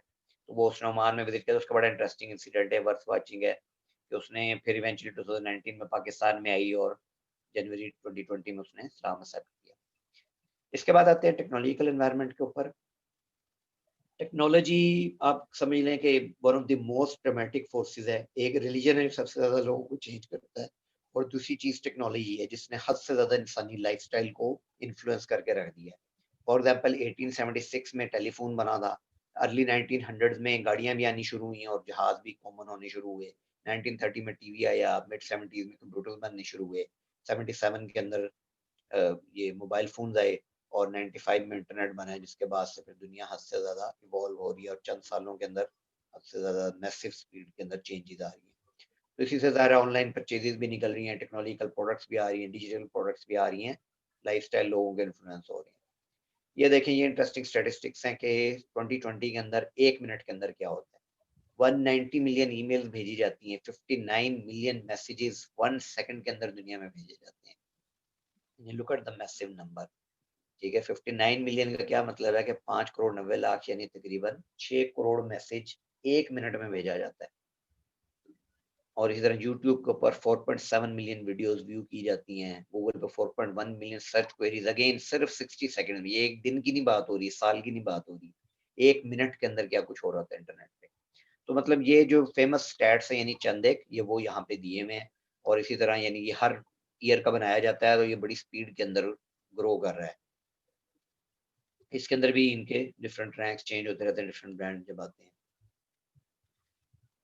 तो वो उसने ओमान में विज़िट किया, तो उसका बड़ा इंटरेस्टिंग इंसिडेंट है, वर्थ वाचिंग है, कि उसने फिर इवेंचुअली 2019 में पाकिस्तान में आई और जनवरी 2020 में उसने इस्लाम एक्सेप्ट किया। इसके बाद आते हैं टेक्नोलॉजिकल एनवायरनमेंट के ऊपर। टेक्नोलॉजी आप समझ लें कि one of the most dramatic forces है। एक रिलीजन है जो सबसे ज़्यादा लोगों को चेंज करता है और दूसरी चीज़ टेक्नोलॉजी है जिसने हद से ज़्यादा इंसानी लाइफ़स्टाइल को इन्फ्लुएंस करके रख दिया है। फॉर एग्ज़ाम्पल 1876 में टेलीफ़ोन बना था, अर्ली 1900s में गाड़ियाँ भी आनी शुरू हुई और जहाज़ भी कॉमन होने शुरू हुए। 1930 में टीवी आया, मिड 70s में कंप्यूटर्स बनने शुरू हुए। 77 के अंदर ये मोबाइल फ़ोन्स आए और 95 में इंटरनेट बना है, जिसके बाद से फिर दुनिया हद से ज़्यादा इवॉल्व हो रही है और चंद सालों के अंदर हद से ज़्यादा मैसिव स्पीड के अंदर चेंजेज़ आ रही हैं। तो इसी से ज़ाहिर है ऑनलाइन परचेज़ेज़ भी निकल रही हैं, टेक्नोलॉजिकल प्रोडक्ट्स भी आ रही हैं, डिजिटल प्रोडक्ट्स भी आ रही हैं, लाइफ़स्टाइल लोगों के इन्फ्लुएंस हो रहे हैं। ये देखें, ये इंटरेस्टिंग स्टैटिस्टिक्स हैं कि 2020 के अंदर 1 मिनट के अंदर क्या होता है। 190 मिलियन ईमेल्स भेजी जाती हैं, 59 मिलियन मैसेजेस 1 सेकंड के अंदर दुनिया में भेजे जाते हैं। Look at the massive number. ठीक है, 59 मिलियन का क्या मतलब है कि 5 करोड़ 90 लाख यानी तकरीबन 6 करोड़ मैसेज 1 मिनट में भेजा जाता है। और इसी तरह यूट्यूब के ऊपर 4.7 मिलियन वीडियोस व्यू की जाती हैं, गूगल पे 4.1 मिलियन सर्च क्वेरीज, अगेन सिर्फ 60 सेकंड में। ये एक दिन की नहीं बात हो रही, साल की नहीं बात हो रही, 1 मिनट के अंदर क्या कुछ हो रहा था इंटरनेट पे। तो मतलब ये जो फेमस स्टैट्स हैं यानी चंद एक, ये वो यहाँ पे दिए हुए हैं और इसी तरह यानी ये हर ईयर का बनाया जाता है, तो ये बड़ी स्पीड के अंदर ग्रो कर रहा है। इसके अंदर भी इनके डिफरेंट रैंक्स चेंज होते रहते हैं, डिफरेंट ब्रांड जब आते हैं।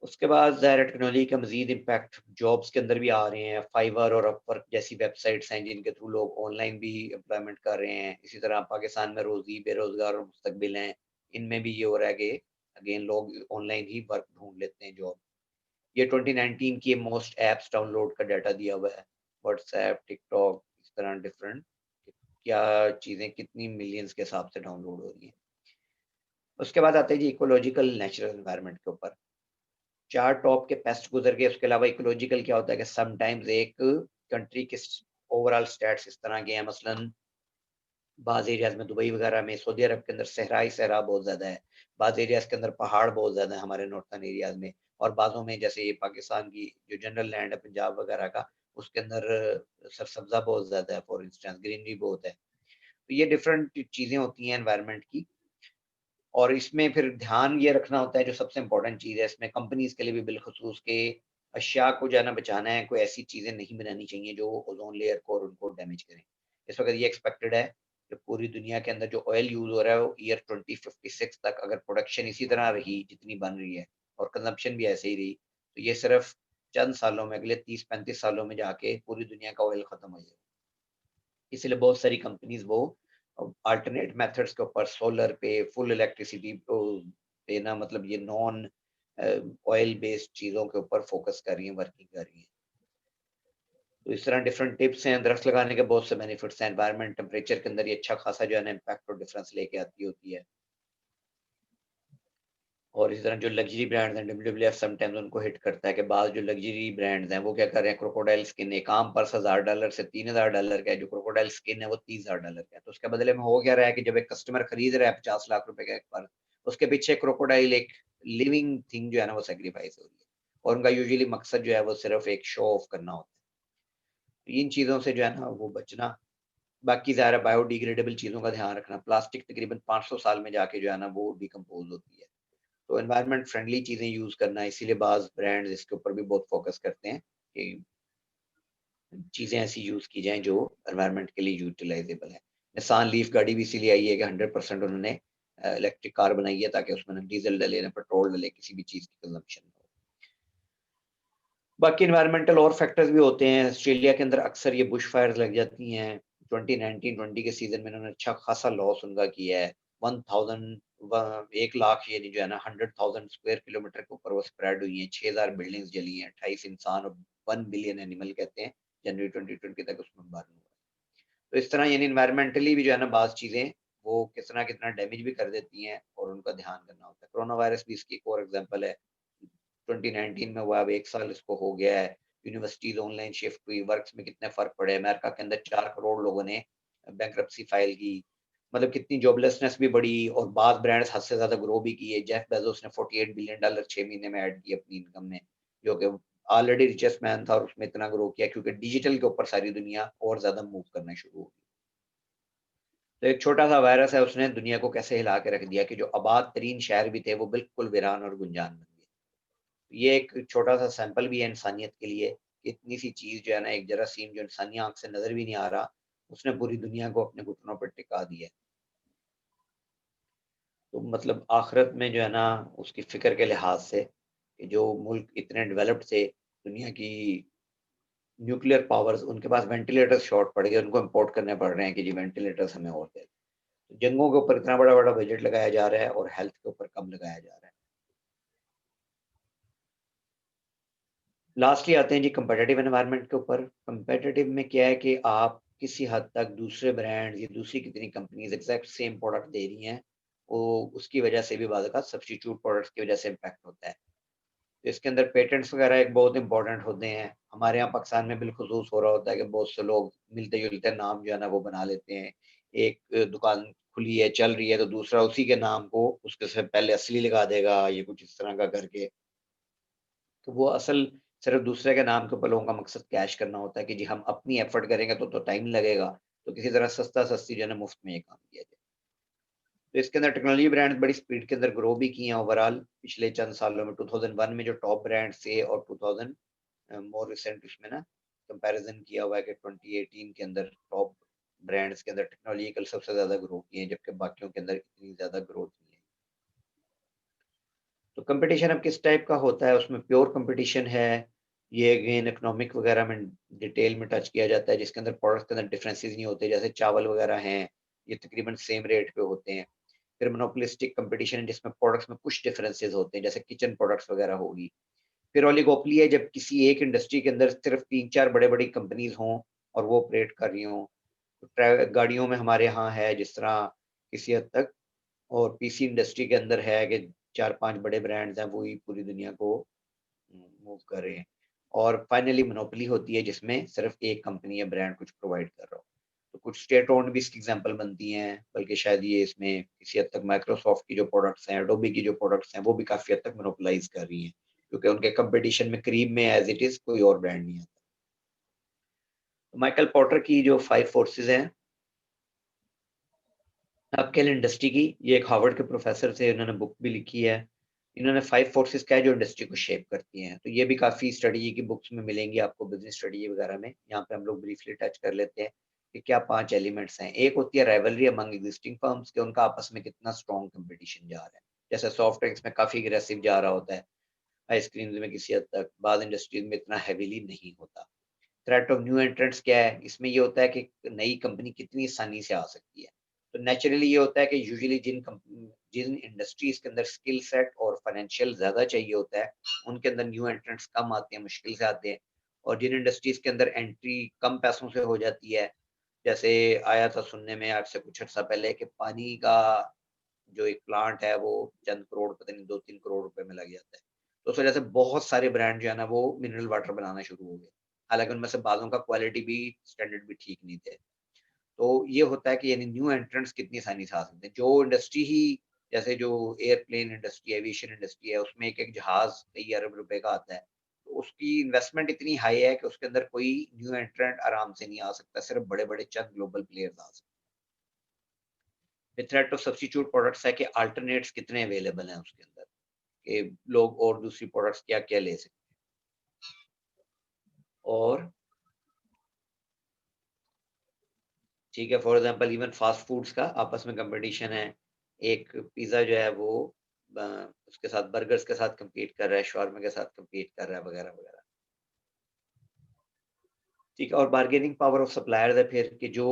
उसके बाद ज़ाहिर टेक्नोलॉजी का मज़ीद इम्पैक्ट जॉब्स के अंदर भी आ रहे हैं। फाइवर और अपवर्क जैसी वेबसाइट्स हैं जिनके थ्रू लोग ऑनलाइन भी एम्प्लॉयमेंट कर रहे हैं। इसी तरह पाकिस्तान में रोज़ी, बेरोज़गार और मुस्तकबिल हैं, इनमें भी ये हो रहा है कि अगेन लोग ऑनलाइन ही वर्क ढूँढ लेते हैं जॉब। ये 2019 की मोस्ट ऐप्स डाउनलोड का डाटा दिया हुआ है। व्हाट्सऐप, टिकटॉक, इस तरह डिफरेंट क्या चीज़ें कितनी मिलियंस के हिसाब से डाउनलोड हो रही हैं। उसके बाद आते हैं जी इकोलॉजिकल नेचुरल एनवायरनमेंट के ऊपर। 4 टॉप के पेस्ट गुजर गए, उसके अलावा इकोलॉजिकल क्या होता है कि समटाइम्स एक कंट्री के ओवरऑल स्टैट्स इस तरह के हैं, मसलन बाज़ एरियाज़ में दुबई वगैरह में, सऊदी अरब के अंदर सहरा ही सहरा बहुत ज़्यादा है। बाज़ एरियाज़ के अंदर पहाड़ बहुत ज़्यादा है हमारे नॉर्थर्न एरियाज़ में, और बाज़ों में जैसे ये पाकिस्तान की जो जनरल लैंड है पंजाब वगैरह का, उसके अंदर सरसब्ज़ा बहुत ज़्यादा है, फॉर इंस्टेंस ग्रीनरी बहुत है। तो ये डिफरेंट चीज़ें होती हैं एनवायरनमेंट की, और इसमें फिर ध्यान ये रखना होता है, जो सबसे इम्पोर्टेंट चीज़ है इसमें कंपनीज़ के लिए भी बिलख़ुसूस के अशिया को जो है ना बचाना है, कोई ऐसी चीज़ें नहीं बनानी चाहिए जो ओज़ोन लेयर को और उनको डैमेज करें। इस वक़्त ये एक्सपेक्टेड है कि पूरी दुनिया के अंदर जो ऑयल यूज़ हो रहा है वो ईयर 2056 तक अगर प्रोडक्शन इसी तरह रही जितनी बन रही है और कंज़म्पशन भी ऐसे ही रही, तो ये सिर्फ़ चंद सालों में, अगले 30-35 सालों में जाके पूरी दुनिया का ऑयल ख़त्म हो जाएगा। इसलिए बहुत सारी कंपनीज़ वो अल्टरनेट मेथड्स के ऊपर सोलर पे, फुल इलेक्ट्रिसिटी को देना, मतलब ये नॉन ऑयल बेस्ड चीज़ों के ऊपर फ़ोकस कर रही हैं, वर्किंग कर रही हैं। तो इस तरह डिफरेंट टिप्स हैं, दरख्त लगाने के बहुत से बेनिफिट्स हैं, एनवायरनमेंट टेम्परेचर के अंदर ये अच्छा खासा जो है ना इम्पैक्ट और डिफरेंस लेके आती होती है। और इसी तरह जो लग्ज़री ब्रांड्स हैं, डब्ल्यूडब्ल्यूएफ समटाइम्स उनको हिट करता है कि बाज़ जो लग्ज़री ब्रांड्स हैं, वो क्या कर रहे हैं, क्रोकोडाइल स्किन एक आम पर्स $1000 से $3000 का है, जो क्रोकोडाइल स्किन है वो $30,000 का है। तो उसके बदले में हो क्या रहा है कि जब एक कस्टमर खरीद रहा है 50 लाख रुपए का एक पर्स, उसके पीछे क्रोकोडाइल एक लिविंग थिंग जो है ना वो सैक्रिफाइस हो रही है। और उनका यूजुअली मकसद जो है वो सिर्फ़ एक शो ऑफ करना होता है। तो इन चीज़ों से जो है ना वो बचना, बाकी ज़ाहिर है बायोडिग्रेडेबल चीज़ों का ध्यान रखना। प्लास्टिक तकरीबन 500 साल में जाके जो है ना वो डिकम्पोज़ होती है। तो एनवायरनमेंट फ्रेंडली चीज़ें यूज़ करना, इसीलिए बाज़ ब्रांड्स इसके ऊपर भी बहुत फ़ोकस करते हैं कि चीज़ें ऐसी यूज़ की जाएँ जो एनवायरनमेंट के लिए यूटिलाइज़ेबल है। निसान लीफ गाड़ी भी इसीलिए आई है कि 100% उन्होंने इलेक्ट्रिक कार बनाई है, ताकि उसमें ना डीज़ल डले, ना पेट्रोल डले, किसी भी चीज़ की कंज़म्पशन ना हो। बाकी एनवायरमेंटल और फैक्टर्स भी होते हैं। ऑस्ट्रेलिया के अंदर अक्सर ये बुश फायर्स लग जाती हैं। 2019-20 के सीज़न में इन्होंने अच्छा खासा लॉस उनका किया है। 1000 1 लाख यानी जो है ना 100,000 स्क्वायर किलोमीटर के ऊपर वो स्प्रेड हुई हैं। 6000 बिल्डिंग्स जली हैं, 28 इंसान और 1 बिलियन एनिमल कहते हैं, जनवरी 2020 तक उसमें बर्न हुआ। तो इस तरह यानी एनवायरमेंटली भी जो है ना बाज़ चीज़ें वो कितना कितना डैमेज भी कर देती हैं, और उनका ध्यान करना होता है। कोरोना वायरस भी इसकी एक और एग्ज़ाम्पल है। 2019 में हुआ, अब 1 साल इसको हो गया है। यूनिवर्सिटीज़ ऑनलाइन शिफ्ट हुई, वर्क्स में कितने फ़र्क पड़े। अमेरिका के अंदर 4 करोड़ लोगों ने बैंकरप्सी फाइल की। मतलब कितनी जॉबलेसनेस भी बढ़ी, और बाद ब्रांड्स हद से ज़्यादा ग्रो भी किए। जेफ बेज़ोस ने $48 बिलियन 6 महीने में ऐड किए अपनी इनकम में, जो कि ऑलरेडी रिचेस्ट मैन था, और उसने इतना ग्रो किया क्योंकि डिजिटल के ऊपर सारी दुनिया और ज़्यादा मूव करना शुरू हो गई। तो एक छोटा-सा वायरस है, उसने दुनिया को कैसे हिला के रख दिया कि जो आबाद तरीन शहर भी थे, वो बिल्कुल वीरान और गुंजान बन गए। ये एक छोटा-सा सैंपल भी है इंसानियत के लिए, कि इतनी सी चीज़ जो है ना, एक जरासीम जो इंसानी आँख से नज़र भी नहीं आ रहा, उसने पूरी दुनिया को अपने घुटनों पर टिका दिया है। तो मतलब आखिरत में जो है ना, उसकी फ़िक्र के लिहाज़ से कि जो मुल्क इतने डेवलप्ड थे, दुनिया की न्यूक्लियर पावर्स, उनके पास वेंटिलेटर्स शॉर्ट पड़ गए, उनको इम्पोर्ट करने पड़ रहे हैं कि जी वेंटिलेटर्स हमें और दे। जंगों के ऊपर इतना बड़ा-बड़ा बजट लगाया जा रहा है और हेल्थ के ऊपर कम लगाया जा रहा है। लास्टली आते हैं जी कम्पेटिटिव एनवायरनमेंट के ऊपर। कम्पेटिटिव में क्या है कि आप किसी हद तक दूसरे ब्रांड्स या दूसरी कितनी कंपनीज़ एग्ज़ैक्ट सेम प्रोडक्ट दे रही हैं, वो उसकी वजह से भी बाज़ औक़ात सब्स्टिट्यूट प्रोडक्ट्स की वजह से इम्पैक्ट होता है। तो इसके अंदर पेटेंट्स वगैरह एक बहुत इंपॉर्टेंट होते हैं। हमारे यहाँ पाकिस्तान में बिलख़ुसूस हो रहा होता है कि बहुत से लोग मिलते-जुलते नाम जो है ना वो बना लेते हैं। एक दुकान खुली है, चल रही है, तो दूसरा उसी के नाम को उसके से पहले असली लगा देगा, ये कुछ इस तरह का करके। तो वो असल सिर्फ़ दूसरे के नाम के ऊपर लोगों का मकसद कैश करना होता है कि जी हम अपनी एफ़र्ट करेंगे तो टाइम लगेगा, तो किसी तरह सस्ता-सस्ती जो है ना मुफ़्त में ये काम किया जाए। तो इसके अंदर टेक्नोलॉजी ब्रांड्स बड़ी स्पीड के अंदर ग्रो भी किए हैं ओवरऑल पिछले चंद सालों में। 2001 में जो टॉप ब्रांड्स थे, और 2000 मोर रिसेंट उसमें ना कंपैरिज़न किया हुआ है कि 2018 के अंदर टॉप ब्रांड्स के अंदर टेक्नोलॉजिकल सबसे ज़्यादा ग्रो किए हैं, जबकि बाकियों के अंदर इतनी ज़्यादा ग्रोथ नहीं है। तो कंपटीशन अब किस टाइप का होता है, उसमें प्योर कंपटीशन है, ये अगेन इकोनॉमिक वगैरह में डिटेल में टच किया जाता है, जिसके अंदर प्रोडक्ट्स के अंदर डिफरेंसेस नहीं होते, जैसे चावल वगैरह हैं, ये तकरीबन सेम रेट पे होते हैं। फिर मोनोपोलिस्टिक कंपटीशन है, जिसमें प्रोडक्ट्स में कुछ डिफरेंसेस होते हैं, जैसे किचन प्रोडक्ट्स वगैरह होगी। फिर ओलिगोपोली है, जब किसी एक इंडस्ट्री के अंदर सिर्फ 3-4 बड़े-बड़ी कंपनीज़ हों और वो ऑपरेट कर रही हों। तो गाड़ियों में हमारे यहाँ है जिस तरह किसी हद तक, और पीसी इंडस्ट्री के अंदर है कि 4-5 बड़े ब्रांड्स हैं, वो ही पूरी दुनिया को मूव कर रहे हैं। और फाइनली मोनोपोली होती है, जिसमें सिर्फ एक कंपनी या ब्रांड कुछ प्रोवाइड कर रहा हो। तो कुछ स्टेट ओन्ड भी इसकी एग्जांपल बनती हैं, बल्कि शायद ये इसमें किसी हद तक माइक्रोसॉफ्ट की जो प्रोडक्ट्स हैं, एडोबी की जो प्रोडक्ट्स हैं, वो भी काफ़ी हद तक मोनोपोलाइज़ कर रही हैं, क्योंकि उनके कंपटीशन में करीब में एज़ इट इज़ कोई और ब्रांड नहीं आता। तो माइकल पोर्टर की जो 5 फोर्सेस हैं अपस्केल इंडस्ट्री की, ये एक हार्वर्ड के प्रोफेसर थे, इन्होंने बुक भी लिखी है। इन्होंने 5 फोर्सेस क्या है जो इंडस्ट्री को शेप करती हैं। तो ये भी काफ़ी स्टडी की बुक्स में मिलेंगी आपको, बिज़नेस स्टडी वगैरह में। यहाँ पे हम लोग ब्रीफली टच कर लेते हैं कि क्या 5 एलिमेंट्स हैं। एक होती है राइवलरी अमंग एक्जिस्टिंग फर्म्स, कि उनका आपस में कितना स्ट्रॉन्ग कॉम्पिटिशन जा रहा है। जैसे सॉफ्ट ड्रिंक्स में काफ़ी एग्रेसिव जा रहा होता है, आइसक्रीम्स में किसी हद तक, बाद इंडस्ट्रीज में इतना हेवीली नहीं होता। थ्रेट ऑफ न्यू एंट्रेंट्स क्या है? इसमें ये होता है कि नई कंपनी कितनी आसानी से आ सकती है। तो नेचुरली ये होता है कि यूजुअली जिन इंडस्ट्रीज के अंदर स्किल सेट और फाइनेंशियल ज़्यादा चाहिए होता है, उनके अंदर न्यू एंट्रेंट्स कम आते हैं, मुश्किल से आते हैं। और जिन इंडस्ट्रीज के अंदर एंट्री कम पैसों से हो जाती है, जैसे आया था सुनने में आज से कुछ अर्सा पहले कि पानी का जो एक प्लांट है वो चंद करोड़, पता नहीं 2-3 करोड़ रुपए में लग जाता है। तो उस वजह से बहुत सारे ब्रांड जो है ना वो मिनरल वाटर बनाना शुरू हो गए। हालाँकि उनमें से बाज़ों का क्वालिटी भी, स्टैंडर्ड भी ठीक नहीं थे। तो ये होता है कि यानी न्यू एंट्रेंट्स कितनी आसानी से आ सकते हैं। जो इंडस्ट्री ही, जैसे जो एयरप्लेन इंडस्ट्री, एविएशन इंडस्ट्री है, उसमें एक-एक जहाज़ कई अरब रुपए का आता है। तो उसकी इन्वेस्टमेंट इतनी हाई है कि उसके अंदर कोई न्यू एंट्रेंट आराम से नहीं आ सकता, सिर्फ़ बड़े-बड़े चंद ग्लोबल प्लेयर्स आ सकते हैं। With threat of substitute products है कि अल्टरनेट्स कितने अवेलेबल हैं उसके अंदर, कि लोग और दूसरी प्रोडक्ट्स क्या-क्या ले सकते हैं। और ठीक है, for example even fast foods का आपस में कॉम्पिटिशन है। एक पिज़्ज़ा जो है वो अ, उसके साथ बर्गर्स के साथ कम्पीट कर रहा है, शवारमा के साथ कम्पीट कर रहा है वग़ैरह-वग़ैरह। ठीक है, और बार्गेनिंग पावर ऑफ सप्लायर्स है फिर, कि जो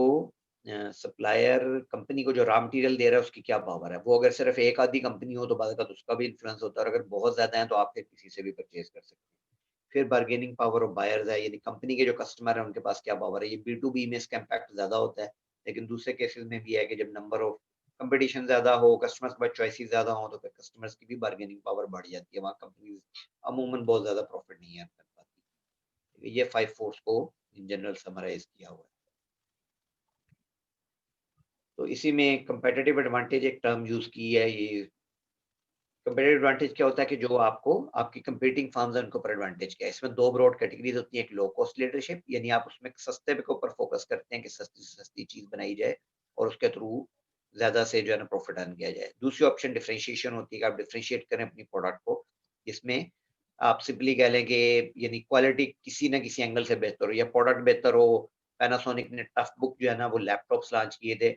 सप्लायर कंपनी को जो रॉ मटेरियल दे रहा है उसकी क्या पावर है। वो अगर सिर्फ़ एक आधी कंपनी हो तो बाद उसका भी इन्फ्लुएंस होता है, और अगर बहुत ज़्यादा है तो आप फिर किसी से भी परचेज़ कर सकते हैं। फिर बार्गेनिंग पावर ऑफ बायर्स है, यानी कंपनी के जो कस्टमर है उनके पास क्या पावर है। ये बी टू बी में इसका इम्पैक्ट ज़्यादा होता है, लेकिन दूसरे केसेस में भी है कि जब नंबर ऑफ कंपटीशन ज़्यादा हो, कस्टमर्स के पास चॉइसेस ज़्यादा हो, तो फिर कस्टमर्स की भी बार्गेनिंग पावर बढ़ जाती है। वहाँ कंपनीज अमूमन बहुत ज़्यादा प्रॉफिट नहीं अर्न कर पाती। ये 5 फोर्स को इन जनरल समराइज किया हुआ है। तो इसी में कंपेटिटिव एडवांटेज एक टर्म यूज़ की है। ये कंपेटिटिव एडवांटेज क्या होता है कि जो आपको आपकी कंपीटिंग फर्म्स हैं उनके ऊपर एडवांटेज क्या है। इसमें 2 ब्रॉड कैटेगरीज़ होती हैं, एक लो कॉस्ट लीडरशिप, यानी आप उसमें सस्ते के ऊपर फोकस करते हैं कि सस्ती से सस्ती चीज़ बनाई जाए और उसके थ्रू ज़्यादा से जो है ना प्रॉफिट अर्न किया जाए। दूसरी ऑप्शन डिफरेंशिएशन होती है कि आप डिफरेंशिएट करें अपनी प्रोडक्ट को, जिसमें आप सिंपली कह लें कि यानी क्वालिटी किसी न किसी एंगल से बेहतर हो या प्रोडक्ट बेहतर हो। पैनासोनिक ने टफ बुक जो है ना वो लैपटॉप्स लॉन्च किए थे।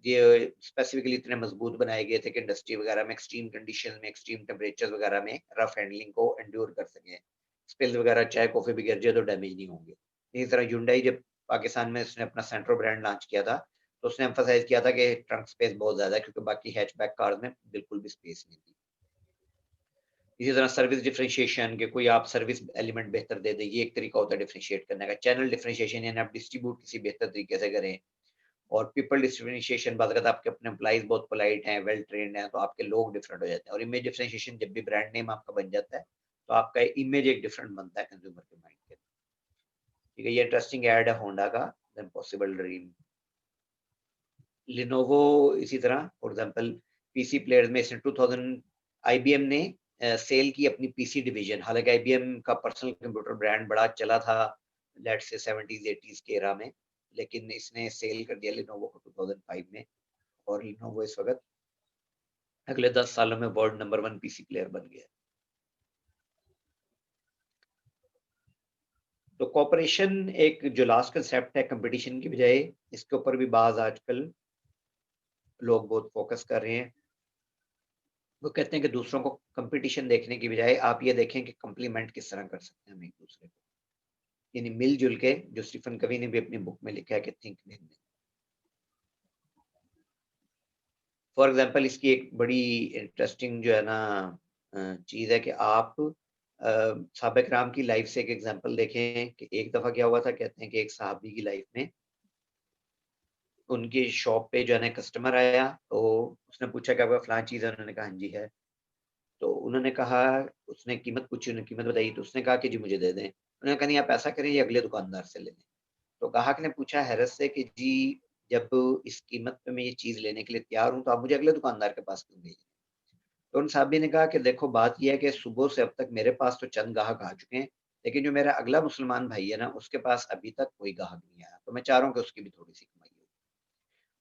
ये स्पेसिफिकली इतने मजबूत बनाए गए थे कि इंडस्ट्री वगैरह में एक्सट्रीम कंडीशन में, एक्सट्रीम टेम्परेचर वगैरह में रफ हैंडलिंग को एंड्योर कर सकें। स्पिल्स वगैरह चाय कॉफी भी गिर जाए तो डैमेज नहीं होंगे। इसी तरह Hyundai जब पाकिस्तान में उसने अपना सेंट्रो ब्रांड लॉन्च किया था, तो उसने एम्फसाइज किया था कि ट्रंक स्पेस बहुत ज्यादा है, क्योंकि बाकी हैचबैक कार्स में बिल्कुल भी स्पेस नहीं थी। इसी तरह सर्विस डिफरेंशिएशन, के कोई आप सर्विस एलिमेंट बेहतर दे दें, ये एक तरीका होता है डिफरेंशिएट करने का। चैनल डिफरेंशिएशन, यानी आप डिस्ट्रीब्यूट किसी बेहतर तरीके से करें। और पीपल डिफरेंशिएशन, बात करता है आपके अपने एम्प्लॉइज बहुत पोलाइट हैं, वेल ट्रेन्ड हैं, तो आपके लोग डिफरेंट हो जाते हैं। और इमेज डिफरेंशिएशन, जब भी ब्रांड नेम आपका बन जाता है, तो आपका इमेज एक डिफरेंट बनता है कंज्यूमर के माइंड के। ठीक है, ये इंटरेस्टिंग ऐड है होंडा का, द इम्पॉसिबल ड्रीम। लिनोवो इसी तरह, फॉर एग्जांपल पीसी प्लेयर्स में इसने 2000 आईबीएम ने सेल की अपनी पीसी डिवीजन। हालांकि आईबीएम का पर्सनल कंप्यूटर ब्रांड बड़ा चला था लेट्स से 70s 80s के एरा में, लेकिन इसने सेल कर दिया लिनोवो को 2005 में। और लिनोवो इस वक्त अगले 10 सालों में वर्ल्ड नंबर 1 पीसी प्लेयर बन गया है। तो कॉपरेशन एक जो लास्ट कंसेप्ट है कंपटीशन की बजाय, इसके ऊपर भी बाज आजकल लोग बहुत फोकस कर रहे हैं। वो कहते हैं कि दूसरों को कंपटीशन देखने की बजाय आप ये देखें कि कॉम्प्लीमेंट किस तरह कर सकते हैं हम एक दूसरे को, यानी मिलजुल के, जो स्टीफन कवी ने भी अपनी बुक में लिखा है कि थिंक विन। फॉर एग्जांपल इसकी एक बड़ी इंटरेस्टिंग जो है ना चीज़ है कि आप सहाबा किराम की लाइफ से एक एग्जांपल देखें कि एक दफ़ा क्या हुआ था। कहते हैं कि एक सहाबी की लाइफ में उनकी शॉप पे जो है ना कस्टमर आया, तो उसने पूछा कि आपका फलां चीज़ है? उन्होंने कहा हाँ जी है। तो उन्होंने कहा, उसने कीमत पूछी, उन्होंने कीमत बताई, तो उसने कहा कि जी मुझे दे दें। उन्होंने कहा नहीं, आप ऐसा करें, ये अगले दुकानदार से ले लें। तो ग्राहक ने पूछा हैरत से कि जी जब इस कीमत पे मैं ये चीज़ लेने के लिए तैयार हूँ, तो आप मुझे अगले दुकानदार के पास क्यों भेज? तो उन साहब ने कहा कि देखो बात ये है कि सुबह से अब तक मेरे पास तो चंद ग्राहक आ चुके हैं, लेकिन जो मेरा अगला मुसलमान भाई है ना, उसके पास अभी तक कोई ग्राहक नहीं आया, तो मैं चाह रहा हूँ कि उसकी भी थोड़ी-सी कमाई हो।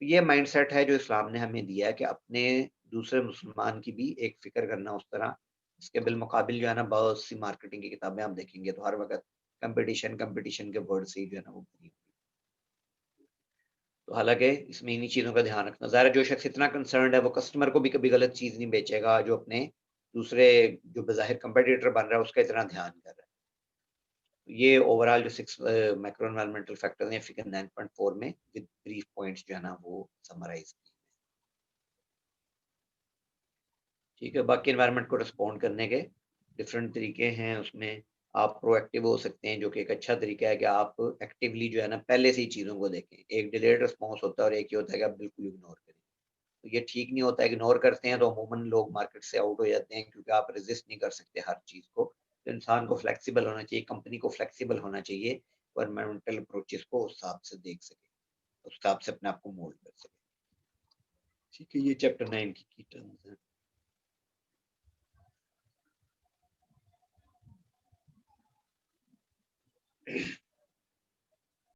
तो ये माइंडसेट है जो इस्लाम ने हमें दिया है कि अपने दूसरे मुसलमान की भी एक फ़िक्र करना उस तरह। इसके बिलमुकाबिल जो है ना बहुत सी मार्केटिंग की किताबें आप देखेंगे तो हर वक़्त कॉम्पिटिशन, कॉम्पिटिशन के वर्ड से ही जो है ना वो भरी हुई। तो हालाँकि इसमें इन्हीं चीज़ों का ध्यान रखना ज़ाहिर है जो शख़्स इतना कंसर्न्ड है वो कस्टमर को भी कभी गलत चीज़ नहीं बेचेगा जो अपने दूसरे जो बज़ाहिर कॉम्पिटिटर बन रहा है उसका इतना ध्यान कर रहा है। तो ये ओवरऑल जो 6 मैक्रो एनवायरनमेंटल फैक्टर्स हैं फिगर 9.4 में विद ब्रीफ पॉइंट्स जो है ना वो समराइज़ किए हैं। ठीक है, बाकी एनवायरनमेंट को रिस्पॉन्ड करने के डिफरेंट तरीके हैं उसमें। आप प्रोएक्टिव हो सकते हैं जो कि एक अच्छा तरीका है कि आप एक्टिवली जो है ना पहले से ही चीज़ों को देखें। एक डिलेड रिस्पॉन्स होता है और एक ये होता है कि आप बिल्कुल इग्नोर करें। तो ये ठीक नहीं होता है, इग्नोर करते हैं तो अमूमन लोग मार्केट से आउट हो जाते हैं क्योंकि आप रेज़िस्ट नहीं कर सकते हर चीज़ को। तो इंसान को फ्लेक्सिबल होना चाहिए, कंपनी को फ्लेक्सिबल होना चाहिए, एनवायरमेंटल अप्रोचेस को उस हिसाब से देख सके, उस हिसाब से अपने आप को मोल्ड कर सके। ठीक है, ये चैप्टर 9 की टर्म्स हैं।